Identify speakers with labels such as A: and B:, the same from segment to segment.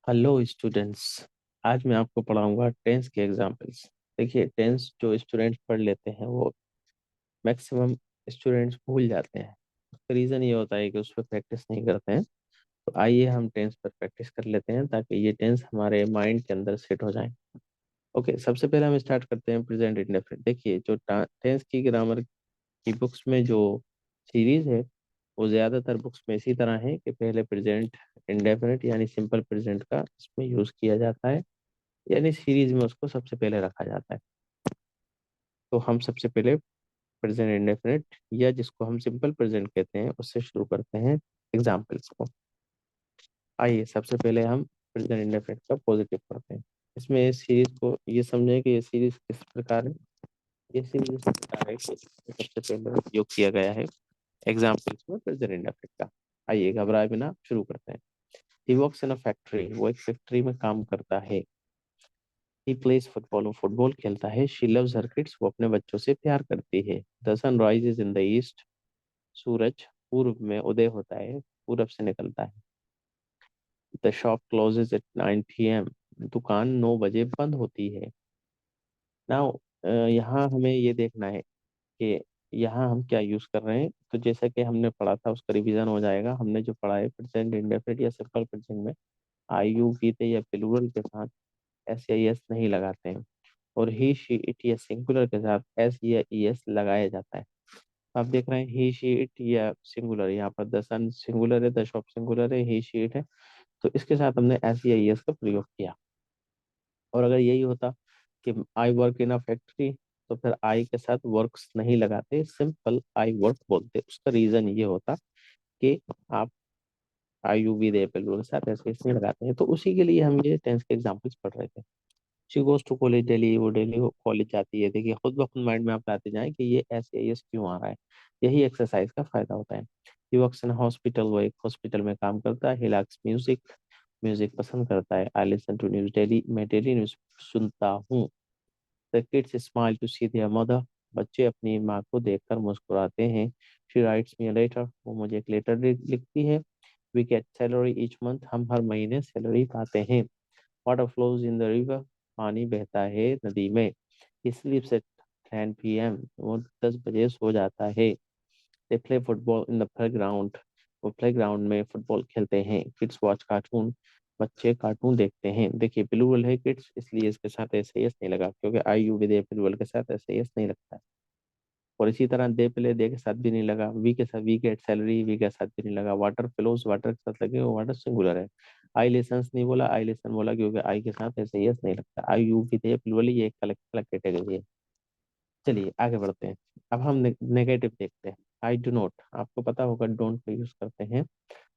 A: Hello students. आज मैं आपको पढ़ाऊंगा टेंस के एग्जाम्पल्स। देखिए, टेंस जो स्टूडेंट्स पढ़ लेते हैं वो मैक्सिमम स्टूडेंट्स भूल जाते हैं। उसका रीज़न ये होता है कि उस पर प्रैक्टिस नहीं करते हैं। तो आइए हम टेंस पर प्रैक्टिस कर लेते हैं ताकि ये टेंस हमारे माइंड के अंदर सेट हो जाए। ओके, सबसे पहले हम स्टार्ट करते हैं प्रेजेंट इंडेफिनिट। देखिए, जो टेंस की ग्रामर की बुक्स में जो सीरीज है वो ज़्यादातर बुक्स में इसी तरह है कि पहले प्रेजेंट इंडेफिनिट यानी सिंपल प्रेजेंट का इसमें यूज़ किया जाता है, यानी सीरीज में उसको सबसे पहले रखा जाता है। तो हम सबसे पहले प्रेजेंट इंडेफिनिट या जिसको हम सिंपल प्रेजेंट कहते हैं उससे शुरू करते हैं एग्जाम्पल्स को। आइए सबसे पहले हम प्रेजेंट इंडेफिनिट का पॉजिटिव पढ़ते हैं। इसमें इस सीरीज को ये समझें कि ये सीरीज किस प्रकार है। ये सीरीज इस प्रकार है कि इसमें सबसे पहले उपयोग किया गया है एग्जाम्पल्स में प्रेजेंट इंडेफिनिट का। आइए घबराए बिना शुरू करते हैं। He works in a factory, वो एक फैक्ट्री में काम करता है। ही प्लेज फुटबॉल, वो फुटबॉल खेलता है। शी लव्स हर किड्स, वो अपने बच्चों से प्यार करती है। The sun rises in the east, सूरज पूर्व में उदय होता है, पूरब से निकलता है। The shop closes eight 9 p.m, दुकान 9 बजे बंद होती है। नाउ यहाँ हमें ये देखना है कि यहाँ हम क्या यूज कर रहे हैं। तो जैसा कि हमने पढ़ा था उसका रिवीजन हो जाएगा। हमने जो पढ़ा है प्रेजेंट इंडेफिनिट या सिंपल प्रेजेंट में आई यू वीते या प्लूरल के साथ एस या एस नहीं लगाते हैं, और ही शी इट या सिंगुलर के साथ एस या ई एस लगाया जाता है। आप देख रहे हैं ही शी इट या सिंगुलर, यहाँ पर द सन सिंगुलर है, द शॉप सिंगुलर है, ही शी इट है। तो इसके साथ हमने एस या ई एस का प्रयोग किया। और अगर यही होता कि I work in a factory, तो फिर आई के साथ वर्क्स नहीं लगाते, सिंपल आई वर्क बोलते। उसका रीजन ये होता कि आप आई यू वी दे के साथ ऐसे नहीं लगाते हैं। तो उसी के लिए हम ये टेंस के एग्जाम्पल्स पढ़ रहे थे। She goes to college daily, वो डेली कॉलेज जाती है। देखिए, खुद ब खुद माइंड में आप लाते जाएं कि ये ऐसे ये क्यों आ रहा है। यही एक्सरसाइज का फायदा होता है। ही वर्क्स इन हॉस्पिटल, वो एक हॉस्पिटल में काम करता है। ही लाइक्स म्यूजिक, म्यूजिक पसंद करता है। I listen to news daily, मैं डेली न्यूज सुनता हूँ। The kids smile to see their mother, बच्चे अपनी माँ को देखकर मुस्कुराते हैं। She writes me a letter, वो मुझे एक लेटर लिखती है। We get salary each month, हम हर महीने सैलरी पाते हैं। Water flows in the river, पानी बहता है नदी में। He sleeps at 10 p.m, वो 10 बजे सो जाता है। They play football in the playground, वो प्लेग्राउंड में फुटबॉल खेलते हैं। किड्स वॉच कार्टून, बच्चे कार्टून देखते हैं। देखिए, प्लूरल है किड्स, इसलिए इसके साथ ऐसे एस नहीं लगा, क्योंकि आई यू विद प्लूरल के साथ ऐसे एस नहीं लगता है। और इसी तरह दे प्ले, दे के साथ भी नहीं लगा। वी के साथ, वी गेट सैलरी, वी के साथ भी नहीं लगा। वाटर फ्लोज, वाटर के साथ लगे, वाटर सिंगुलर है। आई लेसन्स नहीं बोला, आई लेसन बोला, क्योंकि आई के साथ ऐसे यस नहीं लगता। आई यू भी थे प्लूरल, ये एक अलग अलग कैटेगरी है। चलिए आगे बढ़ते हैं। अब हम नेगेटिव देखते हैं। आई डू नॉट, आपको पता होगा डोंट का यूज करते हैं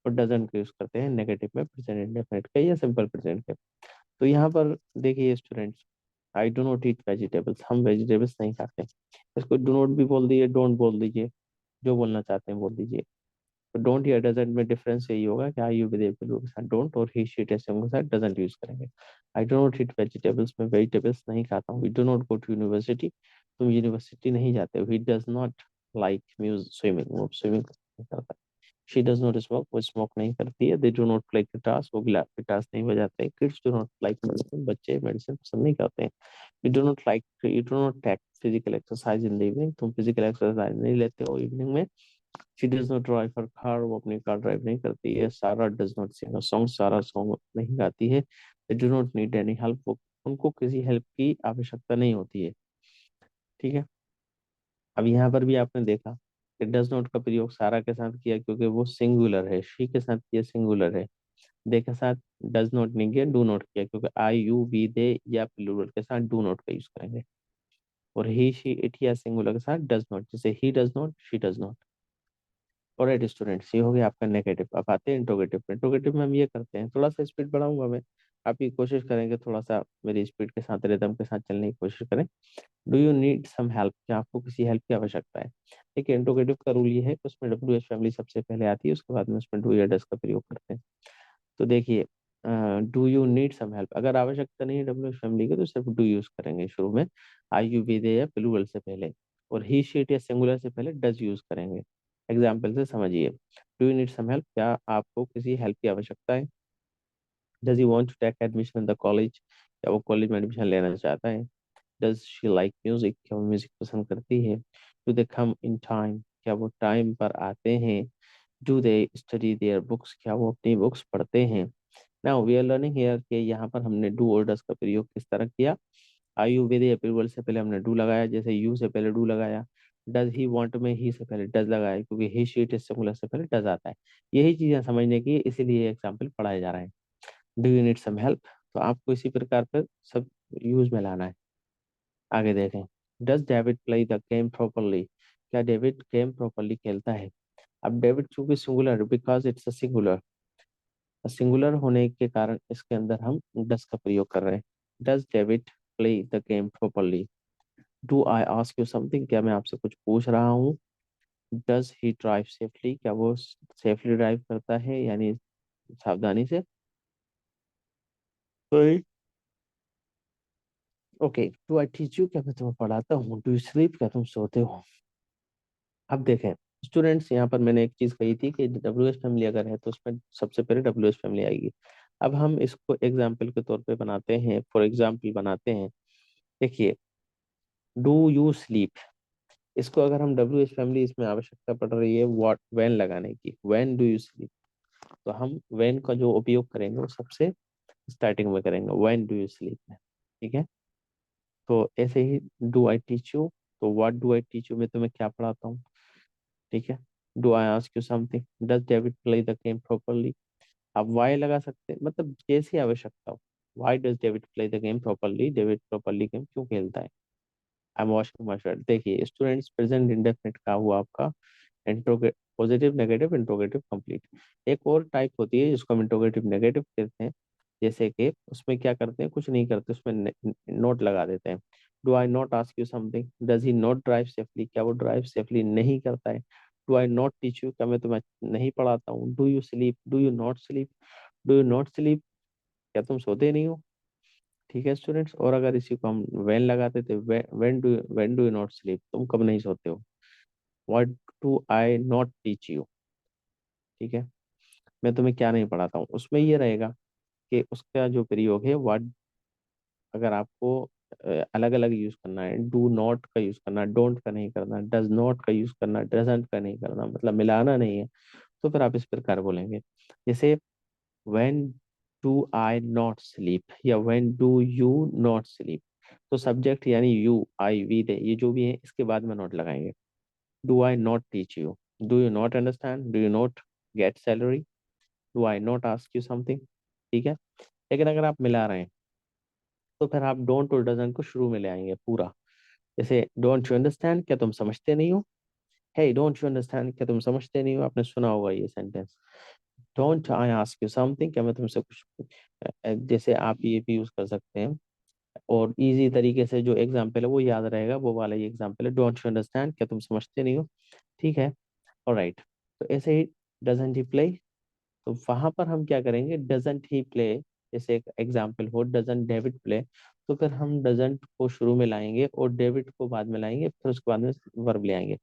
A: और डजंट का यूज करते हैं नेगेटिव में प्रेजेंट इंडेफिनिट के या सिंपल प्रेजेंट के। तो यहाँ पर देखिए students, I do not eat vegetables, हम वेजिटेबल्स नहीं खाते। इसको डू नॉट भी बोल दीजिए, डोंट बोल दीजिए, जो बोलना चाहते हैं बोल दीजिए। तो डोंट या डजंट में डिफरेंस यही होगा कि आई यू विद के साथ डोंट और ही शी टेस्ट के साथ डजंट यूज करेंगे। I do not eat vegetables, मैं वेजिटेबल्स नहीं खाता हूँ। We do not go to university, तुम यूनिवर्सिटी नहीं जाते हो। He does not like music swimming, वो स्विमिंग नहीं करता। शी डज नॉट स्मोक, वो स्मोक नहीं करती है। They do not play guitars, वो गिटार्स नहीं बजाते। Kids do not like medicine, बच्चे मेडिसिन पसंद नहीं करते हैं। You do not like, you do not take physical exercise in the evening, तुम फिजिकल एक्सरसाइज नहीं लेते हो इवनिंग में। She does not drive her car, वो अपनी कार ड्राइव नहीं करती है। Sarah does not sing a song, Sarah song नहीं गाती है। They do not need any help, उनको किसी हेल्प की आवश्यकता नहीं होती है। ठीक है। अब यहाँ पर भी आपने देखा कि डज नॉट का प्रयोग सारा के साथ किया, क्योंकि वो सिंगुलर है। शी के साथ किया, सिंगुलर है। दे के साथ डज नॉट नहीं किया, डू नॉट किया, क्योंकि आई यू वी दे या प्लूरल के साथ डू नॉट का यूज करेंगे। और ही शी इट या सिंगुलर के साथ डज नॉट, जैसे ही does not, she does not. Alright students, ये हो गया आपका नेगेटिव। अब आते हैं इंट्रोगेटिव में। इंट्रोगेटिव में हम ये करते हैं, थोड़ा सा स्पीड बढ़ाऊंगा मैं, आप ये कोशिश करेंगे थोड़ा सा मेरी स्पीड के साथ, रिदम के साथ चलने की कोशिश करें। Do you need some help, क्या आपको किसी हेल्प की आवश्यकता है। देखिए, इंट्रोगेटिव का रूल ये है कि उसमें डब्ल्यू एच फैमिली सबसे पहले आती है, उसके बाद में उसमें डू या डस का प्रयोग करते हैं। तो देखिए, do you need some help, अगर आवश्यकता नहीं है डब्ल्यू एच फैमिली की तो सिर्फ डू यूज करेंगे शुरू में, आई यू वी दे या प्लूरल से पहले। और ही शीट या सिंगुलर से पहले डज यूज करेंगे। एग्जाम्पल से समझिए। Do you need some help, क्या आपको किसी हेल्प की आवश्यकता है। Does he want to take admission in the college, क्या वो कॉलेज में एडमिशन लेना चाहता है। डज शी लाइक म्यूजिक, क्या वो म्यूजिक पसंद करती है। Do they come in time, क्या वो टाइम पर आते हैं। Do they study their books, क्या वो अपनी बुक्स पढ़ते हैं। Now we are learning here कि यहाँ पर हमने डू और डज का प्रयोग किस तरह किया। आई यू विद अप्रूवल से पहले हमने डू लगाया, जैसे यू से पहले डू लगाया। डज ही वांट में ही से पहले डज लगाया, क्योंकि ही शीट इज सिंगुलर से पहले डज आता है। यही चीजें समझने की, इसीलिए एग्जाम्पल पढ़ाए जा रहे हैं। Do you need some help, तो आपको इसी प्रकार पर सब यूज में लाना है। आगे देखें। Does David play the game properly, क्या डेविड गेम प्रॉपरली खेलता है। अब डेविड चूंकि singular, because it's a singular, singular होने के कारण इसके अंदर हम डज का प्रयोग कर रहे हैं। Does David play the game properly. Do I ask you something, क्या मैं आपसे कुछ पूछ रहा हूँ। डज ही ड्राइव सेफली, क्या वो सेफली ड्राइव करता है, यानी सावधानी से। Okay. Do I teach you, क्या मैं तुम्हें पढ़ाता हूँ। डू यू स्लीप, क्या तुम सोते हो। अब देखें स्टूडेंट्स, यहाँ पर मैंने एक चीज कही थी कि डब्ल्यू एस फैमिली अगर है तो उसमें सबसे पहले डब्ल्यू एस फैमिली आएगी। अब हम इसको एग्जाम्पल के तौर पे बनाते हैं, फॉर एग्जाम्पल बनाते हैं। देखिए, डू यू स्लीप, इसको अगर हम डब्ल्यू एस फैमिली, इसमें आवश्यकता पड़ रही है व्हाट व्हेन लगाने की, व्हेन डू यू स्लीप, तो हम व्हेन का जो उपयोग करेंगे वो सबसे स्टार्टिंग में करेंगे, व्हेन डू यू स्लीप में। ठीक है। तो ऐसे ही डू आई टीच यू, तो what do I teach you में तुम्हें क्या पढ़ाता हूँ। ठीक है। Do I ask you something, does David play the game properly. आप वाई लगा सकते हैं, मतलब जैसी आवश्यकता हो। Why does David play the game properly, David properly game क्यों खेलता है। I am washing my shirt, देखिए स्टूडेंट्स प्रेजेंट इंडेफिनिट का हुआ आपका interrogative positive negative interrogative complete. एक और टाइप होती है जिसको हम इंट्रोगेटिव नेगेटिव कहते हैं। जैसे कि उसमें क्या करते हैं, कुछ नहीं करते, उसमें नोट लगा देते हैं। Do I not ask you something, does he not drive safely, क्या वो ड्राइव सेफली नहीं करता है। Do I not teach you, क्या मैं तुम्हें नहीं पढ़ाता हूँ। Do you sleep, do you not sleep, do you not sleep, क्या तुम सोते नहीं हो। ठीक है स्टूडेंट्स, और अगर इसी को हम व्हेन लगाते थे, when do you not sleep, तुम कब नहीं सोते हो। What do I not teach you. ठीक है। मैं तुम्हें क्या नहीं पढ़ाता हूँ, उसमें ये रहेगा कि उसका जो प्रयोग है व्हाट, अगर आपको अलग अलग यूज करना है, डू नॉट का यूज करना, डोंट का नहीं करना, डज नॉट का यूज करना, डजंट का नहीं करना, मतलब मिलाना नहीं है, तो फिर आप इस प्रकार बोलेंगे। जैसे when do I not sleep या when do you not sleep, तो सब्जेक्ट यानी यू आई वी दे ये जो भी है इसके बाद में नॉट लगाएंगे। Do I not teach you, do you not understand, do you not get salary, do I not ask you something. ठीक है। लेकिन अगर आप मिला रहे हैं तो फिर आप डोंट और डजंट को शुरू में ले आएंगे पूरा। जैसे डोंट यू अंडरस्टैंड, क्या तुम समझते नहीं हो। हे डोंट यू अंडरस्टैंड, क्या तुम समझते नहीं हो, आपने सुना होगा ये sentence. Don't I ask you something, क्या मैं तुमसे कुछ जैसे आप ये भी यूज कर सकते हैं। और इजी तरीके से जो एग्जाम्पल है वो याद रहेगा, वो वाला ही एग्जाम्पल है, डोंट यू अंडरस्टैंड, क्या तुम समझते नहीं हो। ठीक है। ऑलराइट। तो ऐसे ही डजंट ही प्ले, तो वहां पर हम क्या करेंगे, डजंट ही प्ले, जैसे एक एग्जाम्पल हो डजंट डेविड प्ले, तो फिर हम डजंट को शुरू में लाएंगे और डेविड को बाद में लाएंगे, फिर उसके बाद में वर्ब ले आएंगे।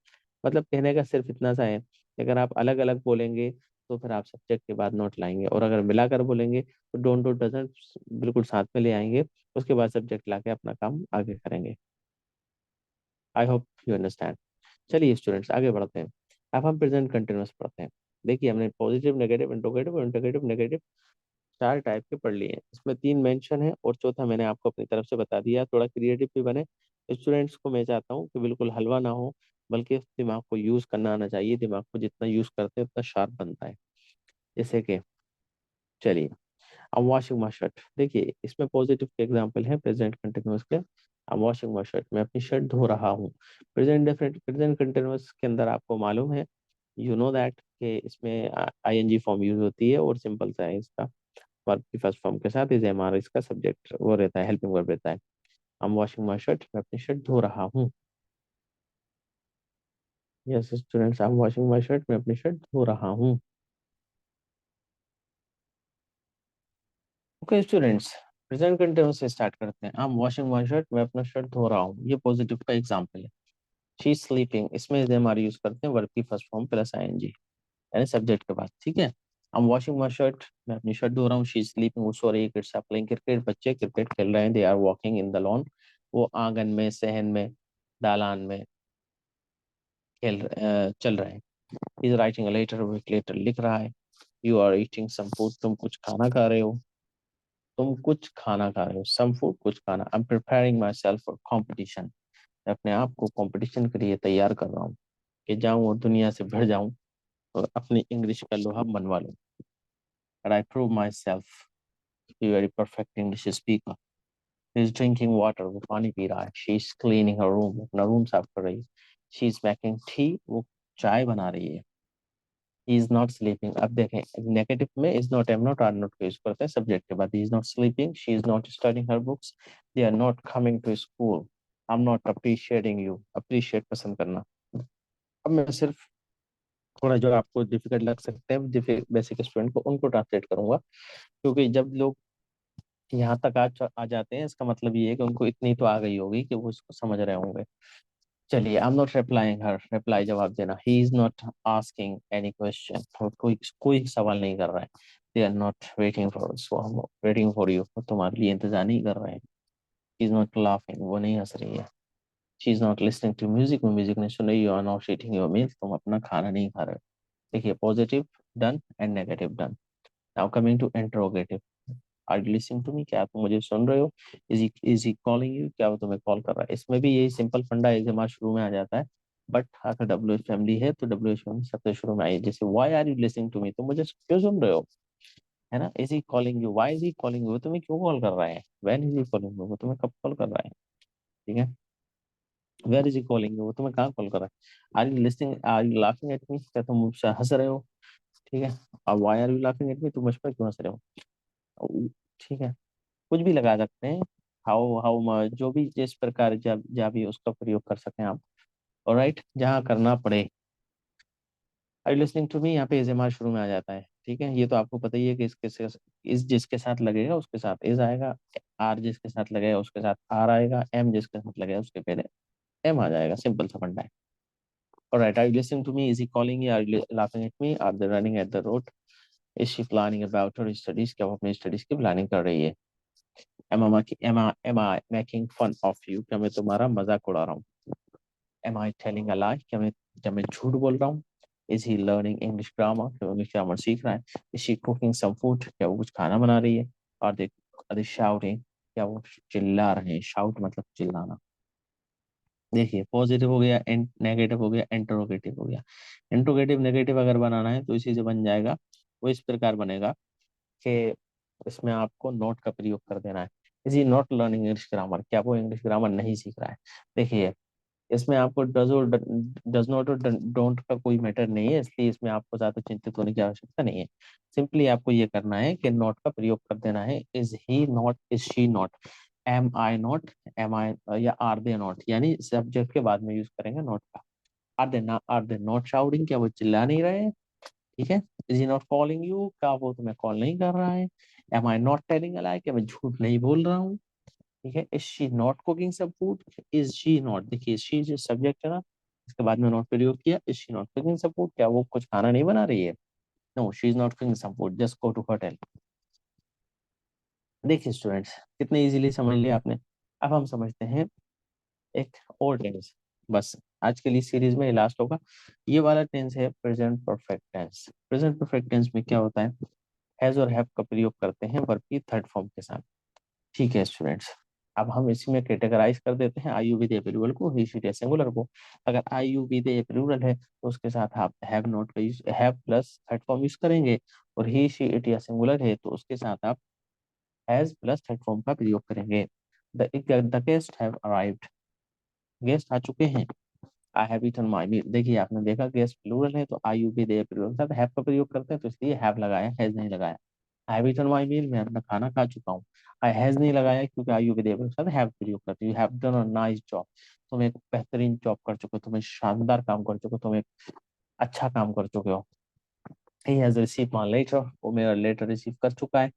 A: मतलब कहने का सिर्फ इतना सा है कि अगर आप अलग अलग बोलेंगे तो फिर आप सब्जेक्ट के बाद नोट लाएंगे, और अगर मिलाकर बोलेंगे तो डोंट और डजंट बिल्कुल साथ में ले आएंगे, उसके बाद सब्जेक्ट लाके अपना काम आगे करेंगे। I hope you understand. चलिए स्टूडेंट्स आगे बढ़ते हैं। अब हम प्रेजेंट कंटिन्यूअस पढ़ते हैं। देखिए हमने पॉजिटिव नेगेटिव इंट्रोगेटिव और इंट्रोगेटिव नेगेटिव चार टाइप के पढ़ लिए हैं, इसमें तीन मेंशन है और चौथा मैंने आपको अपनी तरफ से बता दिया, थोड़ा क्रिएटिव भी बने। स्टूडेंट्स को मैं चाहता हूँ कि बिल्कुल हलवा ना हो, बल्कि दिमाग को यूज करना आना चाहिए, दिमाग को जितना यूज करते हैं उतना शार्प बनता है। जैसे कि चलिए, I am washing my shirt, देखिए इसमें पॉजिटिव के एग्जाम्पल है प्रेजेंट कंटिन्यूअस के। आई एम वॉशिंग माई शर्ट, मैं अपनी शर्ट धो रहा हूँ। प्रेजेंट डेफिनेट प्रेजेंट कंटिन्यूअस के अंदर आपको मालूम है, यू नो दैट कि इसमें आईएनजी फॉर्म यूज होती है और सिंपल सा है इसका, वर्ब की फर्स्ट फॉर्म के साथ इज एम आर इसका सब्जेक्ट वो रहता है, हेल्पिंग वर्ब रहता है। I am washing my shirt, मैं अपनी शर्ट धो रहा हूँ। Yes students, I am washing my shirt, मैं अपनी शर्ट धो रहा हूँ। ओके स्टूडेंट्स, प्रेजेंट कंटिन्यूअस से स्टार्ट करते हैं। आई एम वॉशिंग माई शर्ट, मैं अपना शर्ट धो रहा हूँ, ये पॉजिटिव का एग्जाम्पल है। शी इज स्लीपिंग, इसमें इज एम आर यूज करते हैं वर्ब की फर्स्ट फॉर्म प्लस आईएनजी, यानी सब्जेक्ट के बाद। ठीक है। I am washing my shirt, मैं अपनी शर्ट धो रहा हूँ। शी इज स्लीपिंग, वो सो रही है। किड्स आर प्लेइंग क्रिकेट, बच्चे क्रिकेट खेल रहे हैं। They are walking in the lawn, वो आंगन में, सहन में, दालान में चल रहे हैं। He is writing a letter, वो एक लेटर लिख रहा है। You are eating some food, तुम कुछ खाना खा रहे हो। तुम कुछ खाना खा रहे हो, सम फूड, कुछ खाना। I am preparing my self for competition, मैं अपने आप को कंपटीशन के लिए तैयार कर रहा हूँ कि जाऊं और दुनिया से भिड़ जाऊं और अपनी इंग्लिश का लोहा मनवा लूं। And I prove myself to be very perfect English speaker. She is drinking water, वो पानी पी रहा है। She is cleaning her room, अपना रूम साफ कर रही है। She is making tea, वो चाय बना रही है। He is not sleeping, अब देखें नेगेटिव में is not, am not, are not का यूज करते हैं सब्जेक्ट के बाद। He is not sleeping, she is not studying her books, they are not coming to school, I'm not appreciating you, appreciate पसंद करना। अब मैं सिर्फ थोड़ा जो आपको डिफिकल्ट लग सकते हैं बेसिक स्टूडेंट को, उनको ट्रांसलेट करूंगा। क्योंकि जब लोग यहाँ तक आ जाते हैं, इसका मतलब ये है कि उनको इतनी तो आ गई होगी कि वो इसको समझ रहे होंगे। चलिए, I am not replying her, reply जवाब देना। He is not asking any question, कोई कोई सवाल नहीं कर रहा है। They are not waiting for us, वो हम वेटिंग फॉर यू, वो तुम्हारे लिए इंतजार नहीं कर रहे हैं। ही इज नॉट लाफिंग, वो नहीं हंस रही है। She is not listening to music, वो म्यूजिक नहीं सुन रही। You are not eating your meal, तुम अपना खाना नहीं खा रहे हो। देखिए, positive done and negative done. Now coming to interrogative. Are you listening to me, क्या तुम मुझे सुन रहे हो। इज ही कॉलिंग यू, क्या वो तुम्हें कॉल कर रहा है। इसमें भी यही सिंपल फंडा है, हमारे शुरू में आ जाता है। बट अगर डब्ल्यू एच फैमिली है तो डब्ल्यू एच फैमिली सबसे शुरू में आई। जैसे why are you listening to me, तुम मुझे क्यों सुन रहे हो, है ना। Is he calling you, why is he calling you, वो तुम्हें क्यों कॉल कर रहा है। When is he calling you, वो तुम्हें कब कॉल कर रहा है। ठीक है। Where is he calling you, वो तुम्हें कहाँ कॉल कर रहा है। Are you listening, are you laughing at me, क्या तुम मुझसे हंस रहे हो। ठीक है। और why are you laughing at me, तुम मुझ पर क्यों हंस रहे हो। ठीक है। कुछ भी लगा सकते हैं। हाउ हाउ मच, जो भी जिस प्रकार जब जब भी उसका प्रयोग कर सकें आप। ऑलराइट, जहाँ करना पड़े। Are you listening to me, यहाँ पे इज शुरू में आ जाता है। ठीक है। ये तो आपको पता ही है कि इस जिसके साथ लगेगा उसके साथ इज आएगा। आर जिसके साथ लगेगा उसके साथ आर आएगा। एम जिसके साथ लगेगा उसके पहले एम आ जाएगा। सिंपल सा फंडा है। Alright, are you listening to me, is he calling you, are you laughing at me, are they running at the road, is she planning about her studies, क्या वो अपनी स्टडीज की प्लानिंग कर रही है। Am I making fun of you, क्या मैं तुम्हारा मजाक उड़ा रहा हूँ। M I telling a lie, क्या मैं झूठ बोल रहा हूँ। Is he learning English grammar, क्या वो इंग्लिश ग्रामर सीख रहा है। Is she cooking some food, क्या वो कुछ खाना बना रही है। और दे शाउटिंग, क्या वो चिल्ला रहे हैं। शाउट मतलब चिल्लाना। देखिए, पॉजिटिव हो गया, नेगेटिव हो गया, इंटरोगेटिव हो गया। इंटरोगेटिव नेगेटिव अगर बनाना है तो इसी से बन जाएगा। वो इस प्रकार बनेगा कि इसमें आपको नोट का प्रयोग कर देना है। Is he not learning English grammar, क्या वो इंग्लिश ग्रामर नहीं सीख रहा है। देखिए, इसमें आपको डज और डज नॉट और डोंट का कोई मैटर नहीं है, इसलिए इसमें आपको ज्यादा चिंतित होने की आवश्यकता नहीं है। सिंपली आपको ये करना है कि नॉट का प्रयोग कर देना है। Is he not, is she not, am I not, am I या आर दे नॉट, यानी सब्जेक्ट के बाद में यूज करेंगे नॉट का। आर दे नॉट शाउटिंग, क्या वो चिल्ला नहीं रहे हैं। ठीक है। Is he not calling you, क्या वो तुम्हें कॉल नहीं कर रहा है। Am I not telling a lie, क्या मैं झूठ नहीं बोल रहा हूँ। ठीक है। Is she not cooking some food, is she not, देखिए शी जो सब्जेक्ट है ना, इसके बाद में नॉट प्रयोग किया। Is she not cooking some food, क्या वो कुछ खाना नहीं बना रही है। No, she is not cooking some food, just go to hotel. देखिए स्टूडेंट्स, कितने इजीली समझ लिया आपने। अब हम समझते हैं एक और टेंस। बस आज के लिए सीरीज में लास्ट होगा। ये वाला टेंस है present perfect tense. Present perfect tense में क्या होता है, हैज और हैव का प्रयोग करते हैं वर्ब की थर्ड फॉर्म के साथ। ठीक है स्टूडेंट्स, अब हम इसमें कैटेगराइज कर देते हैं आई यू विद ए प्लूरल को, ही शी सिंगुलर को। अगर आई यू विद ए प्लूरल है तो उसके साथ आप हैव नॉट का use, have plus third form use करेंगे। और ही शी इट या सिंगुलर है तो उसके साथ आप हैज प्लस थर्ड फॉर्म का प्रयोग करेंगे। The guest have arrived, guest आ चुके हैं। आई हैव ईटन माई मील, देखिए आपने देखा गेस्ट प्लूरल है तो आई यू विद ए प्लूरल के साथ हैव का प्रयोग करते हैं, तो इसलिए हैव लगाया, हैज नहीं लगाया। आई हैव ईटन माई मील, मैं अपना खाना खा चुका हूँ। आई हैज नहीं लगाया क्योंकि आई यू विद एबल के साथ हैव प्रयोग करते हैं। You have done a nice job, तुम एक बेहतरीन जॉब कर चुके हो, तुम एक शानदार काम कर चुके हो, तुम एक अच्छा काम कर चुके हो। He has receive my letter, वो मेरा लेटर रिसीव कर चुका है।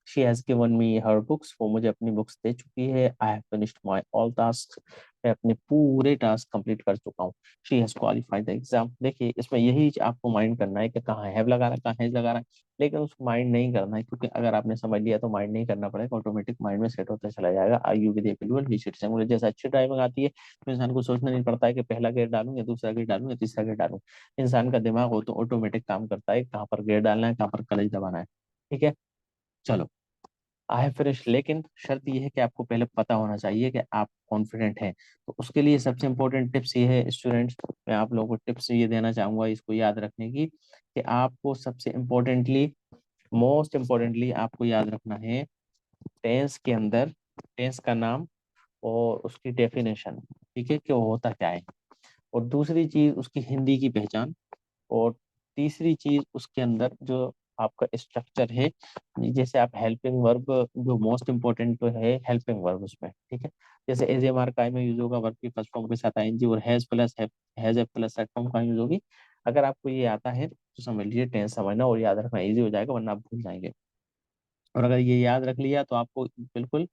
A: She has given me her books, वो मुझे अपनी बुक्स दे चुकी है। I have finished my all task, मैं अपने पूरे टास्क कंप्लीट कर चुका हूँ। She has qualified the exam. देखिए इसमें यही आपको माइंड करना है कि कहाँ हैव लगा रहा है, कहाँ हैज लगा रहा है, लेकिन उसको माइंड नहीं करना है, क्योंकि अगर आपने समझ लिया तो माइंड नहीं करना पड़ेगा, ऑटोमेटिक माइंड में सेट होता चला जाएगा। I you with applicable he citizen, मुझे जैसे अच्छी ड्राइविंग आती है तो इंसान को सोचना नहीं पड़ता है कि पहला गियर डालूं या दूसरा गियर डालूं या तीसरा गियर डालूं। इंसान का दिमाग हो तो ऑटोमेटिक काम करता है, कहाँ पर गियर डालना है, कहाँ पर क्लच दबाना है। ठीक है, चलो। आई हैव फिनिश, लेकिन शर्त यह है कि आपको पहले पता होना चाहिए कि आप कॉन्फिडेंट हैं। तो उसके लिए सबसे इंपॉर्टेंट टिप्स ये है स्टूडेंट्स, मैं आप लोगों को टिप्स ये देना चाहूंगा इसको याद रखने की, कि आपको सबसे इम्पोर्टेंटली, मोस्ट इम्पोर्टेंटली आपको याद रखना है टेंस के अंदर टेंस का नाम और उसकी डेफिनेशन। ठीक है, कि वो होता क्या है। और दूसरी चीज उसकी हिंदी की पहचान। और तीसरी चीज उसके अंदर जो आपका स्ट्रक्चर है, जैसे आप हेल्पिंग वर्ब, जो मोस्ट इंपॉर्टेंट तो है हेल्पिंग वर्ब उसमें। ठीक है, जैसे एज एम आर का में यूज होगा वर्ब की फर्स्ट फॉर्म के साथ आईएनजी, और has a plus set form का यूज होगी। अगर आपको ये आता है तो समझ लीजिए टेंस समझना और याद रखना इजी हो जाएगा, वरना आप भूल जाएंगे। और अगर ये याद रख लिया तो आपको बिल्कुल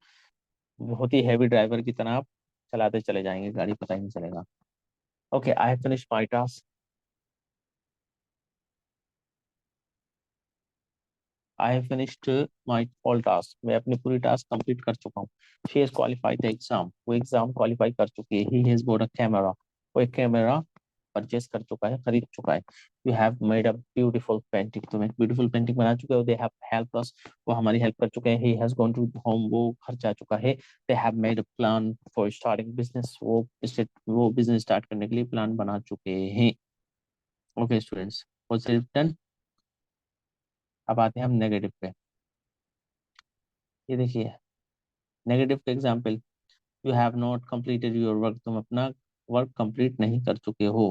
A: बहुत ही हैवी ड्राइवर की तरह आप चलाते चले जाएंगे, गाड़ी पता ही नहीं चलेगा। Okay, I have finished my task. I have finished my all task, मैं अपनी पूरी टास्क कंप्लीट कर चुका हूँ। She has qualified the exam, वो एग्जाम क्वालिफाई कर चुकी है। He has bought a camera, वो एक कैमरा परचेस कर चुका है, खरीद चुका है। You have made a beautiful painting, तुम एक ब्यूटीफुल पेंटिंग बना चुके हो। दे हैव हेल्प अस, वो हमारी हेल्प कर चुके हैं। He has gone to home, वो घर जा चुका है। They have made a plan for starting business, वो बिजनेस स्टार्ट करने के लिए प्लान बना चुके हैं। Okay students, positive done. अब आते हैं हम नेगेटिव पे। ये देखिए नेगेटिव का example, you have not completed your work, तुम अपना वर्क कंप्लीट नहीं कर चुके हो।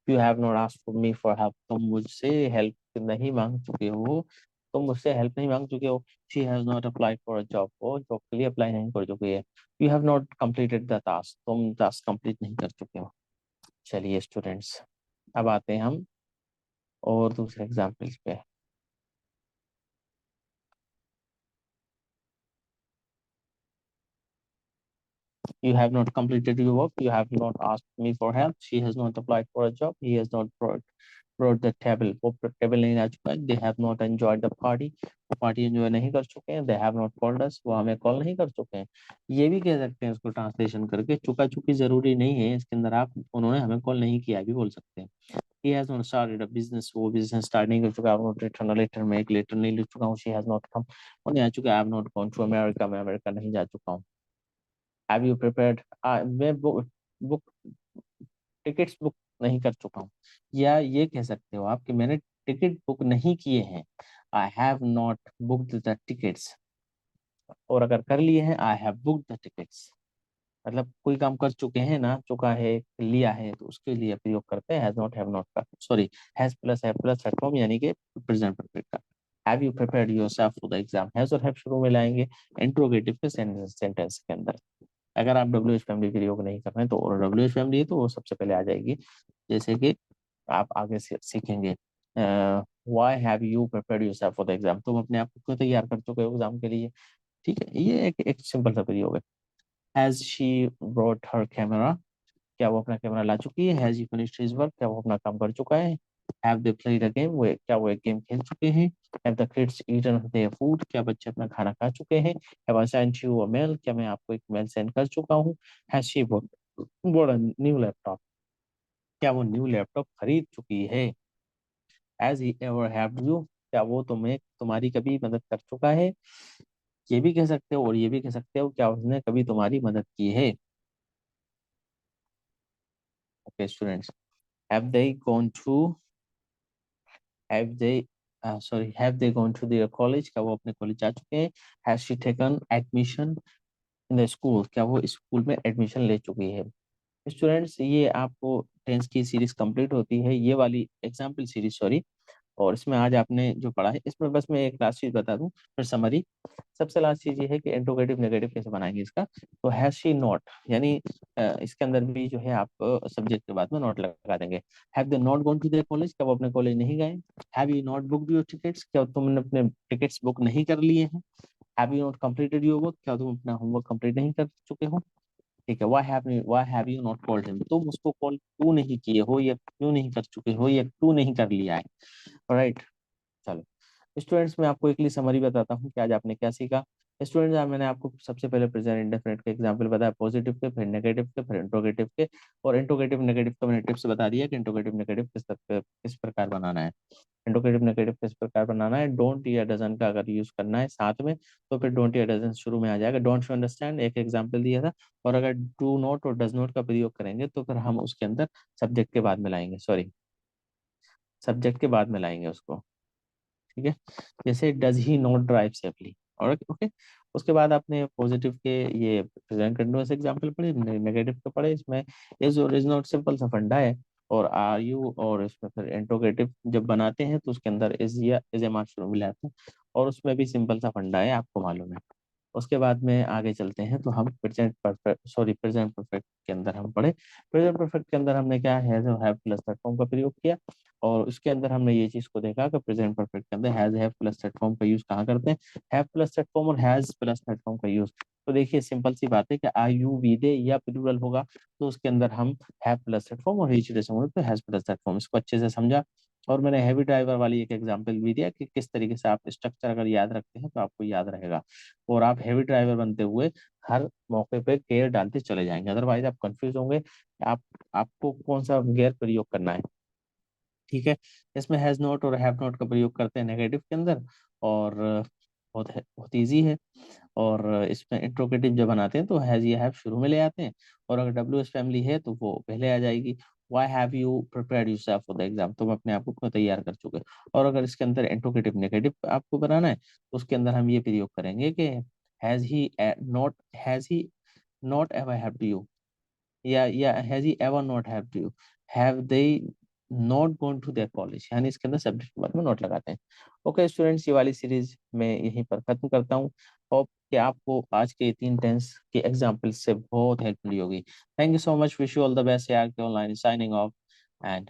A: You have not asked for me for help, तुम मुझसे हेल्प नहीं मांग चुके हो, तुम मुझसे हेल्प नहीं मांग चुके हो। She has not applied for a job, वो जॉब के लिए अप्लाई नहीं कर चुकी है। You have not completed the task, तुम टास्क कंप्लीट नहीं कर चुके हो। चलिए स्टूडेंट्स, अब आते हैं हम और दूसरे एग्जाम्पल्स पे। You have not completed your work. You have not asked me for help. She has not applied for a job. He has not brought the table. वो टेबल नहीं ला चुका है। They have not enjoyed the party. वो party enjoy नहीं कर चुके हैं। They have not called us. वो हमें कॉल नहीं कर चुके हैं। ये भी कह सकते हैं इसको ट्रांसलेशन करके, चुका चुकी जरूरी नहीं है इसके अंदर, आप उन्होंने हमें कॉल नहीं किया भी बोल सकते हैं। He has not started a business. वो बिजनेस स्टार्ट नहीं कर चुका। I have not written a letter. मैं एक लेटर नहीं लिख चुका हूँ। She has not come. वो नहीं आ चुका। I have not gone to America. मैं अमेरिका नहीं जा चुका हूँ। हैव यू प्रिपेयर्ड, मैं बुक टिकट्स बुक नहीं कर चुका हूँ। या ये कह सकते हो आप कि मैंने टिकट बुक नहीं किए हैं। I have not booked the tickets. और अगर कर लिए हैं, I have booked the tickets. मतलब कोई काम कर चुके हैं ना, चुका है, लिया है, तो उसके लिए प्रयोग करते हैं हैज नॉट, हैव नॉट का, sorry, have plus at form, यानी कि प्रेजेंट परफेक्ट का। Have you prepared yourself for the exam, has और हैव शुरू में लाएंगे इंट्रोगेटिव के सेंटेंस के अंदर। अगर आप डब्ल्यू एच फैमिली प्रयोग नहीं कर रहे हैं तो, और डब्ल्यू एच फैमिली है तो वो सबसे पहले आ जाएगी। जैसे कि आप आगे से सीखेंगे, why have you prepared yourself for the exam, तुम अपने आप को क्यों तैयार कर चुके हो एग्जाम के लिए। ठीक है, ये एक सिंपल सा प्रयोग है। Has she brought her camera, क्या वो अपना कैमरा ला चुकी है। Has he finished his work, क्या वो अपना काम कर चुका है। Have they played a game, वो क्या वो एक गेम खेल चुके हैं। Have the kids eaten their food, क्या बच्चे अपना खाना खा चुके हैं। Have I sent you a mail, क्या मैं आपको एक मेल सेंड कर चुका हूँ। Has she बought a new laptop, क्या वो न्यू लैपटॉप खरीद चुकी है। Has he ever helped you, क्या वो तुम्हें तुम्हारी कभी मदद कर चुका है। ये भी कह सकते हो और ये भी कह सकते हो, क्या उसने कभी तुम्हारी मदद की है। Okay students, have they gone to have they sorry, have they gone to their college, क्या वो अपने कॉलेज जा चुके हैं। has she taken admission in the school, क्या वो स्कूल में एडमिशन ले चुकी है। स्टूडेंट्स, ये आपको टेंस की सीरीज कंप्लीट होती है, ये वाली एग्जाम्पल सीरीज, सॉरी। और इसमें आज आपने जो पढ़ा है, इसमें बस मैं एक लास्ट चीज बता दूं फिर समरी। सबसे लास्ट चीज ये है कि इंट्रोगेटिव नेगेटिव कैसे बनाएंगे इसका। तो हैज शी नॉट, यानी इसके अंदर भी जो है आप सब्जेक्ट के बाद में नॉट लगा देंगे। Have they not gone to their college, क्या वो अपने कॉलेज नहीं गए। Have you not booked your tickets, क्या तुमने अपने टिकट्स बुक नहीं कर लिए हैं। Have you not completed your work, क्या तुम अपना होमवर्क कंप्लीट नहीं कर चुके हो। ठीक है, why have you not called him, तुम उसको कॉल क्यों नहीं किए हो, या क्यों नहीं कर चुके हो, या क्यों नहीं कर लिया है। राइट। चलो स्टूडेंट्स, मैं आपको एक समरी बताता हूँ कि आज आपने क्या सीखा। स्टूडेंट्स, मैंने आपको सबसे पहले प्रेजेंट इंडेफिनिट के एग्जांपल बताया, पॉजिटिव के, फिर नेगेटिव के, फिर इंट्रोगेटिव के। और इंट्रोगेटिव नेगेटिव का मैंने टिप्स बता दिया कि इंट्रोगेटिव नेगेटिव किस प्रकार बनाना है। इंट्रोगेटिव नेगेटिव किस प्रकार बनाना है, डोंट या डजन का अगर यूज करना है साथ में तो फिर डोंट या डजन शुरू में आ जाएगा। डोंट यू अंडरस्टैंड एक एग्जांपल दिया था। और अगर डू नॉट और डज नॉट का प्रयोग करेंगे तो फिर हम उसके अंदर सब्जेक्ट के बाद में लाएंगे, सॉरी सब्जेक्ट के बाद में लाएंगे उसको। ठीक है, जैसे does he not drive safely. और ओके, उसके बाद आपने पॉजिटिव के ये प्रेजेंट कंटिन्यूअस एग्जांपल पढ़े, नेगेटिव के पढ़े। इसमें इज और इज नॉट सिंपल सा फंडा है। और आर यू, और इसमें फिर इंट्रोगेटिव जब बनाते हैं तो उसके अंदर इज या इज ए मार्क शुरू में लाते हैं। और उसमें भी सिंपल सा फंडा है, आपको मालूम है। उसके बाद में आगे चलते हैं तो हम प्रेजेंट परफेक्ट के अंदर हम पढ़े। प्रेजेंट परफेक्ट के अंदर हमने क्या है, जो हैव प्लस दैट फॉर्म का प्रयोग किया। और उसके अंदर हमने ये चीज को देखा कि प्रेजेंट परफेक्ट के अंदर has have plus that form का यूज कहाँ करते हैं, हैव प्लस दैट फॉर्म और हैज प्लस दैट फॉर्म का यूज। तो देखिए सिंपल सी बात है कि आई यू वी दे या प्लूरल होगा तो उसके अंदर हम हैव प्लस दैट फॉर्म, और हीच होगा तो हैज प्लस दैट फॉर्म। इसको अच्छे से समझा। और मैंने हैवी ड्राइवर वाली एक एग्जांपल भी दिया कि किस तरीके से आप स्ट्रक्चर अगर याद रखते हैं तो आपको याद रहेगा। और आप हैवी ड्राइवर बनते हुए हर मौके पे गियर डालते चले जाएंगे, अदरवाइज आप कंफ्यूज होंगे आप आपको कौन सा गियर प्रयोग करना है। ठीक है, इसमें हैज नॉट और हैव नॉट का प्रयोग करते हैं नेगेटिव के अंदर। और बहुत इजी है। और इसमें इंट्रोगेटिव जब बनाते हैं तो हैज या हैव शुरू में ले आते हैं। और अगर डब्ल्यू एस फैमिली है तो वो पहले आ जाएगी। Why have you prepared yourself for the exam, तुम अपने आप को क्यों तैयार कर चुके। और अगर इसके अंदर इंट्रोगेटिव नेगेटिव आपको बनाना है तो उसके अंदर हम ये प्रयोग करेंगे कि has he not ever have you, या has he ever not have you, have they not gone to their college, यानी इसके अंदर सब्जेक्ट के बाद में नोट लगाते हैं। ओके स्टूडेंट्स, ये वाली सीरीज मैं यहीं पर खत्म करता हूँ। होप कि आपको आज के 3 टेंस के एग्जाम्पल से बहुत हेल्प मिली होगी। Thank you so much, wish you all the best यार, ऑनलाइन साइनिंग ऑफ एंड